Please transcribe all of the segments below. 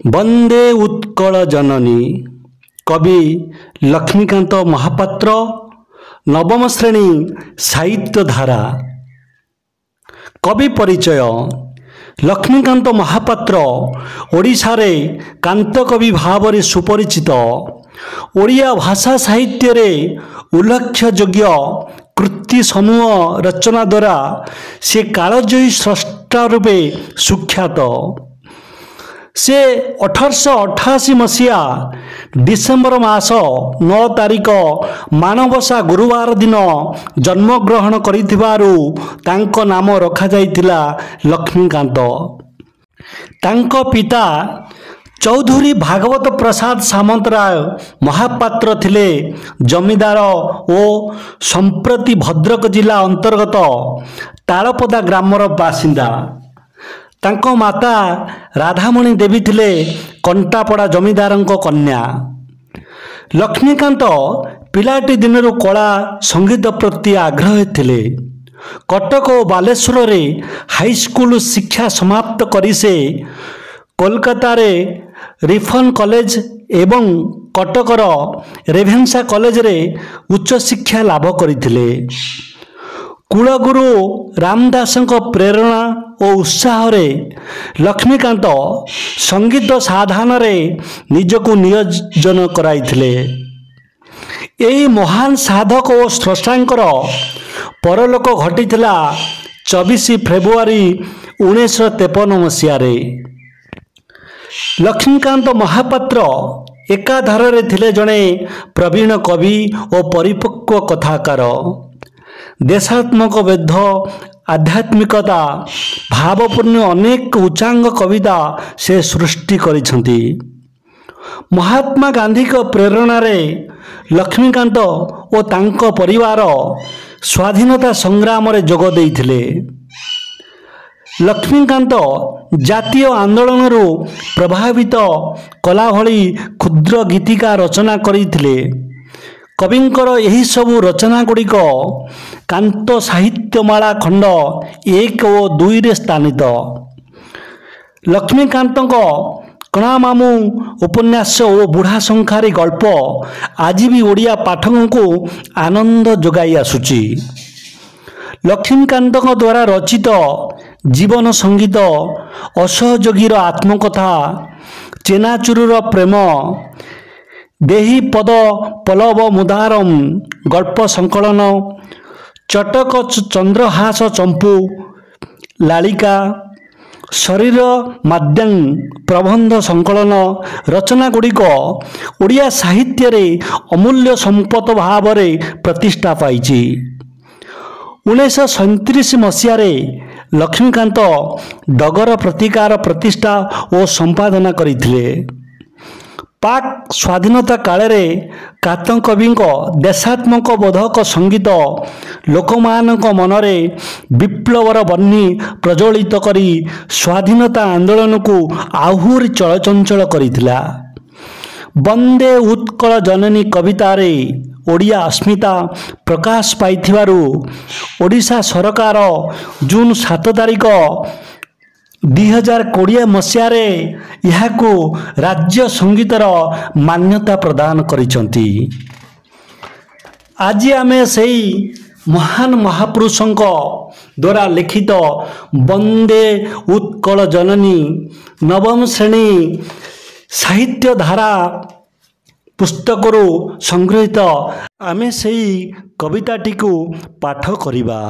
वंदे उत्कल जननी कवि लक्ष्मीकांत महापात्र नवम श्रेणी साहित्य धारा। कवि परिचय लक्ष्मीकांत महापात्र ओडिशा रे कांत कवि भाव में सुपरिचित। ओडिया भाषा साहित्य रे उल्लेखयोग्य कृति समूह रचना द्वारा से कालजयी स्रष्टा रूपे सुख्यात। से 1888 मसीहा डिसेम्बर मास 9 तारिख माणबसा गुरुवार दिन जन्मग्रहण करिथिबारु तांको नाम रखा जाइतिला लक्ष्मीकांत। तांको पिता चौधरी भागवत प्रसाद सामंतराय महापात्र थिले जमीदार ओ संप्रति भद्रक जिला अंतर्गत तालपदा ग्रामर बासिंदा। तांको माता राधामणी देवी थिले कंटापड़ा जमीदारंको कन्या। लक्ष्मीकांत पिलाटी दिनरु कला संगीत प्रति आग्रह थिले। कटक और बालेश्वर रे हाई स्कूल शिक्षा समाप्त करी से कोलकाता रे रिफन कॉलेज एवं कटकर रेभेन्सा कॉलेज रे उच्च शिक्षा लाभ करथिले। कुलगुरु रामदासଙ୍କ प्रेरणा और उत्साह रे लक्ष्मीकांत संगीत साधन रे निजको नियोजन कराइथिले। एई महान साधक और स्रष्टांकर परलोक घटिथिला 24 फेब्रुआरी 1953 मसीहा रे। लक्ष्मीकांत महापात्र एकाधार रे थिले जणे प्रवीण कवि और परिपक्व कथाकार। देशात्मक वेद आध्यात्मिकता भावपूर्ण अनेक उच्चांग कविता से सृष्टि करिसंती। महात्मा गांधी को प्रेरणा रे लक्ष्मीकांत और तांको परिवार स्वाधीनता संग्राम रे जोग देइथिले। लक्ष्मीकांत जातीय आंदोलन रु प्रभावित कला भली क्षुद्र गीतिका रचना करिथिले। कविंकर यही सबु रचना गुड़िक कांत साहित्यमाला खंड 1 और 2 रे स्थानित। लक्ष्मीकांत कणा मामू उपन्यास और बुढ़ा संखारी गल्प आज भी ओडिया पाठकों को आनंद जोगाई आसुची। लक्ष्मीकांत द्वारा रचित जीवन संगीत असहयोगीर आत्मकथा चेनाचुरुर प्रेम देही पद पलव मुदारम गल्प संकलन चटक चंद्रहास चंपू लालिका शरीर माद्यं प्रबंध संकलन रचना गुड़िक ओडिया साहित्य रे अमूल्य संपद भाव रे प्रतिष्ठा पाइछि। 1937 मसीह रे लक्ष्मीकांत डगर प्रतिकार प्रतिष्ठा और संपादना करिथिले। पाक स्वाधीनता काल रे कांत कवि देशात्मक बोधक संगीत लोकमानक मनरे विप्लवर बन्नी प्रज्वलित करी स्वाधीनता आंदोलन को आहुरी चलचंचल करिथिला। वंदे उत्कल जननी कविता रे ओडिया अस्मिता प्रकाश पाइथिबारु ओडिशा सरकार जून 7 तारिख 2020 मसीह रे यहाकू राज्य संगीतर मान्यता प्रदान करिसंती। आज आमे सेई महान महापुरुषंक द्वारा लिखित वंदे उत्कल जननी नवम श्रेणी साहित्य धारा पुस्तकरू संग्रहित आमे सेई कविताटी को पाठ करिबा।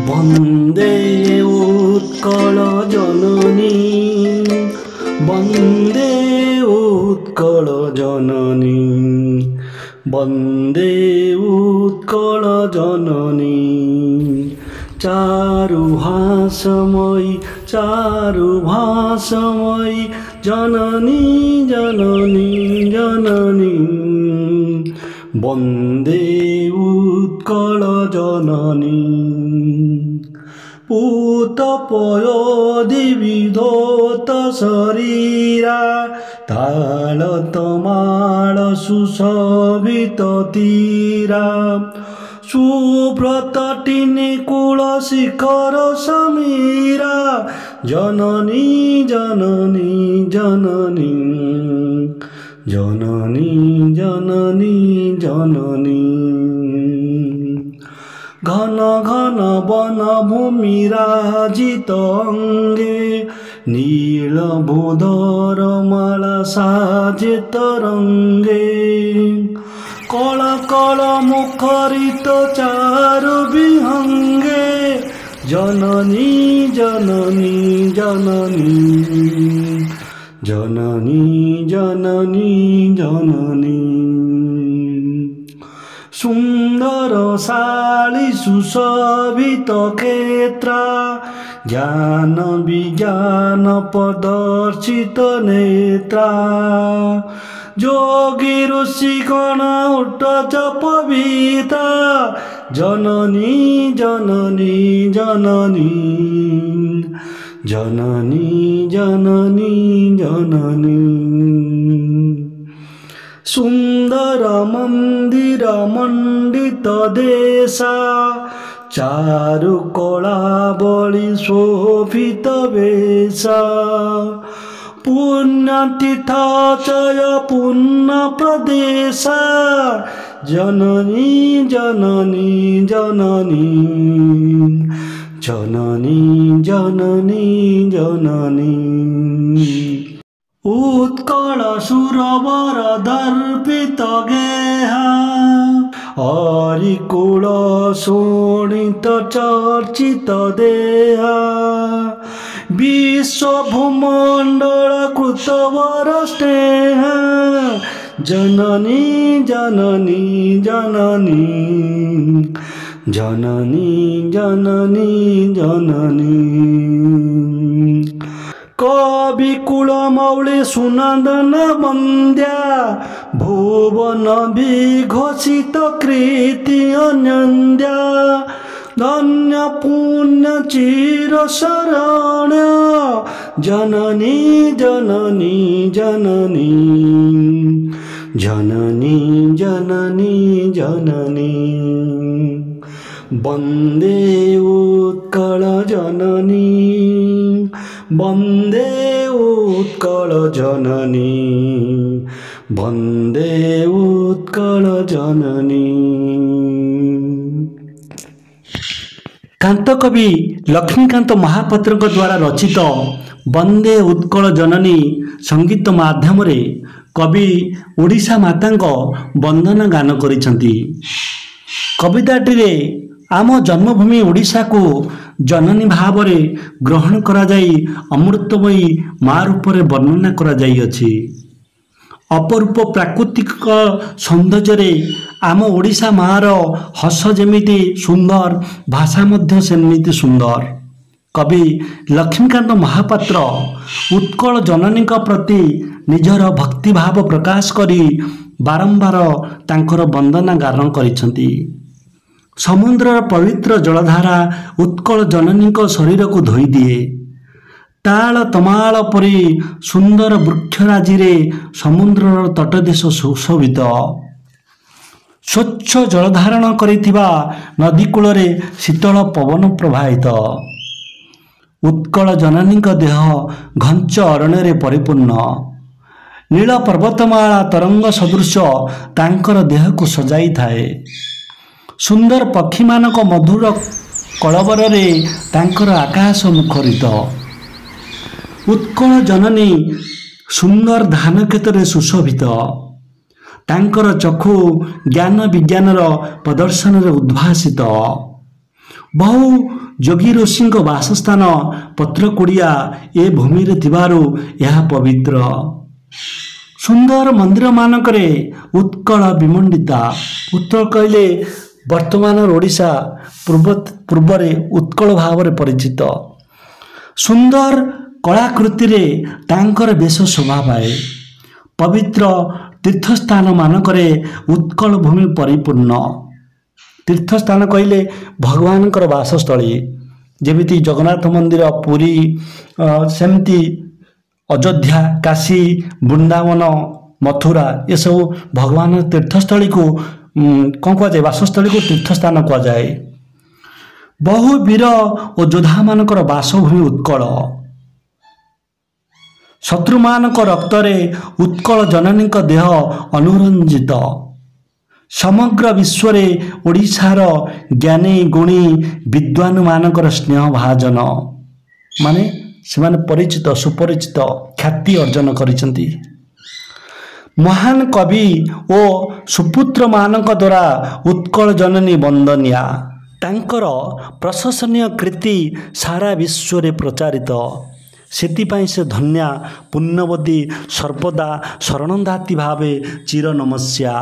वंदे उत्कल जननी वंदे उत्कल जननी वंदे उत्कल जननी चारु भाषमयी जननी जननी जननी वंदे उत्कल जननी पूतपयोधि विधोत शरीरा तालतमाल सुशोभित तीरा सुब्रत टिनिकुल शिखर समीरा जननी जननी जननी जननी जननी जननी घन घन वन भूमि राजित अंगे नीलभूधर माला साजे तरंगे कल कल मुखरित चारु विहंगे जननी जननी जननी जननी जननी जननी सुंदर शाली सुशोभित क्षेत्र ज्ञान विज्ञान प्रदर्शित नेत्रा जोगी ऋषिगण उठ पविता जननी जननी जननी जननी जननी जननी सुंदर मंदिर मंडित देशा चारु कला बलि शोभित वेशा पुण्यतीर्थाचय पुण्य प्रदेशा जननी जननी जननी जननी जननी जननी उत्कल सुरवर दर्पित गेहा हरिकुल शोणित चर्चित देहा विश्वभूमंडल कृतवर स्नेह जननी जननी जननी जननी जननी जननी कवि कुलमौली सुनंदन वंद्या भुवन विघोषित कृति अनंद्या धन्य पुण्य चिर शरण जननी जननी जननी जननी जननी जननी वंदे उत्कल जननी वंदे उत्कल जननी वंदे उत्कल जननी। कांत कवि लक्ष्मीकांत महापात्र द्वारा रचित वंदे उत्कल जननी संगीत माध्यम रे कवि ओडिशा माता वंदना गान करिसेंती। कविताटी रे आम जन्मभूमि ओडिशा को जननी भाव में ग्रहण करा जाई अमृतमयी माँ रूप में वर्णना करा जाई अछि। अपरूप प्राकृतिक सौंदर्य आम ओडिशा माँ रो हस जेमिति सुंदर भाषा मध्य सेमिति सुंदर। कवि लक्ष्मीकांत महापात्र उत्कल जननी प्रति निजर भक्ति भाव प्रकाश करी बारंबार तांकर वंदना गान करिसेंती। समुद्र पवित्र जलधारा उत्कल जननी शरीर को धोई दिए। ताल तमाल परी सुंदर वृक्षराजी रे समुद्र तटदेश सुशोभित। स्वच्छ जलधारण करिथिबा नदी कूल रे शीतल पवन प्रवाहित। उत्कल जननी देह घंच अरण्य रे परिपूर्ण। नील पर्वतमाला तरंग सदृश तांकर देह को सजाई थाए। सुंदर पक्षी मानक मधुर कलबर रे तांकर आकाश मुखरित। उत्कल जननी सुंदर धान क्षेत्र सुशोभित। तांकर चक्षु ज्ञान विज्ञान प्रदर्शन रे उद्भासित। बहु जोगी ऋषि वासस्थान पत्रकुड़िया ए भूमि रे थिबारु यह पवित्र। सुंदर मंदिर मानकरे उत्कल विमंडिता। उत्कल कहले वर्तमान ओडिशा पूर्व उत्कल भाव में परिचित। सुंदर कलाकृति रे तांकर बेश शोभा पाए। पवित्र तीर्थस्थान मानकरे उत्कल भूमि परिपूर्ण। तीर्थस्थान कहले भगवान वासस्थली जेमिति जगन्नाथ मंदिर पुरी सेमती अयोध्या काशी वृंदावन मथुरा ये सब भगवान तीर्थस्थली को कौन कह जाए वासस्थली को तीर्थस्थान कह जाए। बहु वीर और योद्धा मानकर बासभूमि उत्कल। ଶତ୍ରୁମାନଙ୍କ ରକ୍ତରେ ଉତ୍କଳ ଜନନୀଙ୍କ ଦେହ ଅନୁରଞ୍ଜିତ। ସମଗ୍ର ବିଶ୍ୱରେ ଓଡ଼ିଶାର ଜ୍ଞାନୀ ଗୁଣୀ ବିଦ୍ୱାନମାନଙ୍କର ସ୍ନେହ ଭାଜନ, ମାନେ ସେମାନେ ପରିଚିତ, ସୁପରିଚିତ, ଖ୍ୟାତି ଅର୍ଜନ କରିଛନ୍ତି। ମହାନ କବି ଓ ସୁପୁତ୍ରମାନଙ୍କ ଦ୍ୱାରା ଉତ୍କଳ ଜନନୀ ବନ୍ଦନିଆ। ତାଙ୍କର ପ୍ରଶଂସନୀୟ କୀର୍ତ୍ତି ସାରା ବିଶ୍ୱରେ ପ୍ରଚାରିତ। ସେଥିପାଇଁ ସେ ଧନ୍ୟା, ପୁଣ୍ୟବତୀ, ସର୍ବଦା ଶରଣଦାତ୍ରୀ ଭାବେ ଚିର ନମସ୍ୟା।